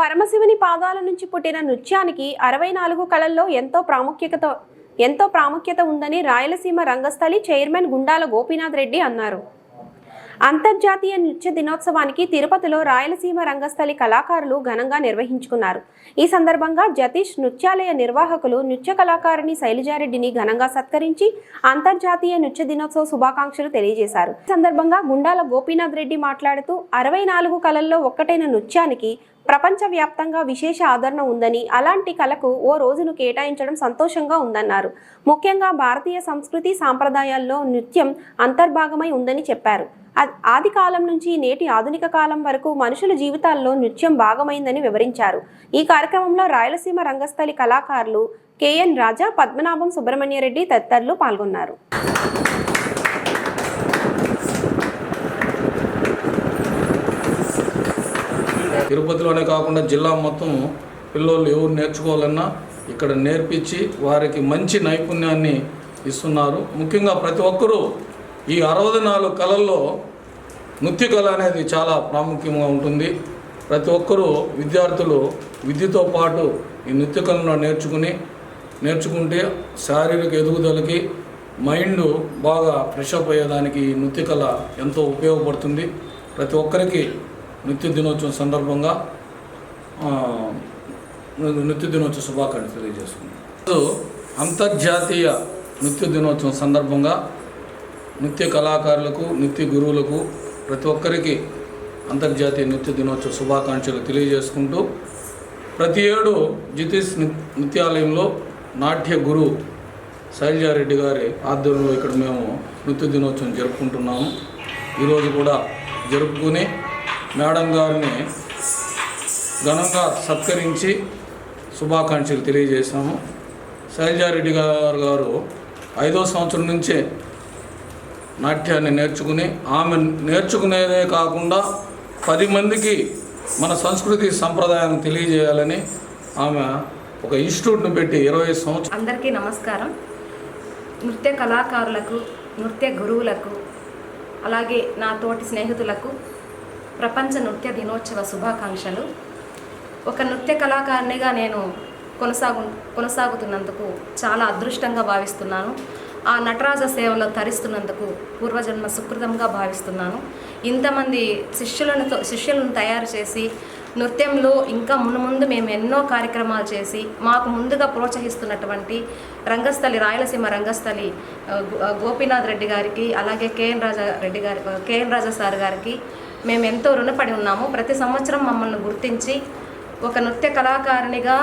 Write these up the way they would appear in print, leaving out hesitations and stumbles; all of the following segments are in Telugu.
పరమశివుని పాదాల నుంచి పుట్టిన నృత్యానికి 64 కళల్లో ఎంతో ప్రాముఖ్యత ఉందని రాయలసీమ రంగస్థలి చైర్మన్ గుండాల గోపీనాథ్ రెడ్డి అన్నారు. అంతర్జాతీయ నృత్య దినోత్సవానికి తిరుపతిలో రాయలసీమ రంగస్థలి కళాకారులు ఘనంగా నిర్వహించుకున్నారు. ఈ సందర్భంగా జతీష్ నృత్యాలయ నిర్వాహకులు నృత్య కళాకారిణి శైలజారెడ్డిని ఘనంగా సత్కరించి అంతర్జాతీయ నృత్య దినోత్సవ శుభాకాంక్షలు తెలియజేశారు. ఈ సందర్భంగా గుండాల గోపీనాథ్ రెడ్డి మాట్లాడుతూ 64 కళల్లో ఒక్కటైన నృత్యానికి ప్రపంచవ్యాప్తంగా విశేష ఆదరణ ఉందని, అలాంటి కళకు ఓ రోజును కేటాయించడం సంతోషంగా ఉందన్నారు. ముఖ్యంగా భారతీయ సంస్కృతి సాంప్రదాయాల్లో నృత్యం అంతర్భాగమై ఉందని చెప్పారు. ఆది కాలం నుంచి నేటి ఆధునిక కాలం వరకు మనుషుల జీవితాల్లో నృత్యం భాగమైందని వివరించారు. ఈ కార్యక్రమంలో రాయలసీమ రంగస్థలి కళాకారులు కేఎన్ రాజా, పద్మనాభం సుబ్రహ్మణ్యరెడ్డి తదితరులు పాల్గొన్నారు. తిరుపతిలోనే కాకుండా జిల్లా మొత్తం పిల్లలు ఎవరు నేర్చుకోవాలన్నా ఇక్కడ నేర్పించి వారికి మంచి నైపుణ్యాన్ని ఇస్తున్నారు. ముఖ్యంగా ప్రతి ఒక్కరూ ఈ 64 కళల్లో నృత్య కళ అనేది చాలా ప్రాముఖ్యంగా ఉంటుంది. ప్రతి ఒక్కరూ విద్యార్థులు విద్యతో పాటు ఈ నృత్య కళను నేర్చుకుంటే శారీరక ఎదుగుదలకి, మైండ్ బాగా ఫ్రెష్ అప్ అయ్యేదానికి ఈ నృత్య కళ ఎంతో ఉపయోగపడుతుంది. ప్రతి ఒక్కరికి నృత్య దినోత్సవం సందర్భంగా నృత్య దినోత్సవ శుభాకాంక్షలు తెలియజేసుకున్నాం. అంతర్జాతీయ నృత్య దినోత్సవం సందర్భంగా నృత్య కళాకారులకు, నృత్య గురువులకు ప్రతి ఒక్కరికి అంతర్జాతీయ నృత్య దినోత్సవ శుభాకాంక్షలు తెలియజేసుకుంటూ, ప్రతి ఏడు జతీష్ నృత్యాలయంలో నాట్య గురువు శైలజారెడ్డి గారి ఆధ్వర్యంలో ఇక్కడ మేము నృత్య దినోత్సవం జరుపుకుంటున్నాము. ఈరోజు కూడా జరుపుకుని మేడం గారిని ఘనంగా సత్కరించి శుభాకాంక్షలు తెలియజేశాము. శైలజారెడ్డి గారు 5వ సంవత్సరం నుంచే నాట్యాన్ని నేర్చుకుని, ఆమె నేర్చుకునేదే కాకుండా 10 మందికి మన సంస్కృతి సంప్రదాయాన్ని తెలియజేయాలని ఆమె ఒక ఇన్స్టిట్యూట్ను పెట్టి 25 సంవత్సరాలు. అందరికీ నమస్కారం. నృత్య కళాకారులకు, నృత్య గురువులకు, అలాగే నా తోటి స్నేహితులకు ప్రపంచ నృత్య దినోత్సవ శుభాకాంక్షలు. ఒక నృత్య కళాకారిణిగా నేను కొనసాగుతున్నందుకు చాలా అదృష్టంగా భావిస్తున్నాను. ఆ నటరాజ సేవలో తరిస్తున్నందుకు పూర్వజన్మ సుకృతంగా భావిస్తున్నాను. ఇంతమంది శిష్యులను తయారు చేసి నృత్యంలో ఇంకా ముందు మేము ఎన్నో కార్యక్రమాలు చేసి మాకు ముందుగా ప్రోత్సహిస్తున్నటువంటి రాయలసీమ రంగస్థలి గోపీనాథ్ రెడ్డి గారికి, అలాగే కేఎన్ రాజా సార్ గారికి మేము ఎంతో రుణపడి ఉన్నాము. ప్రతి సంవత్సరం మమ్మల్ని గుర్తించి ఒక నృత్య కళాకారిణిగా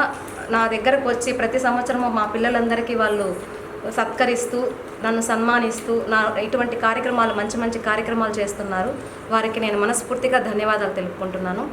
నా దగ్గరకు వచ్చి ప్రతి సంవత్సరము మా పిల్లలందరికీ వాళ్ళు సత్కరిస్తూ, నన్ను సన్మానిస్తూ ఇటువంటి కార్యక్రమాలు మంచి కార్యక్రమాలు చేస్తున్నారు. వారికి నేను మనస్ఫూర్తిగా ధన్యవాదాలు తెలుపుకుంటున్నాను.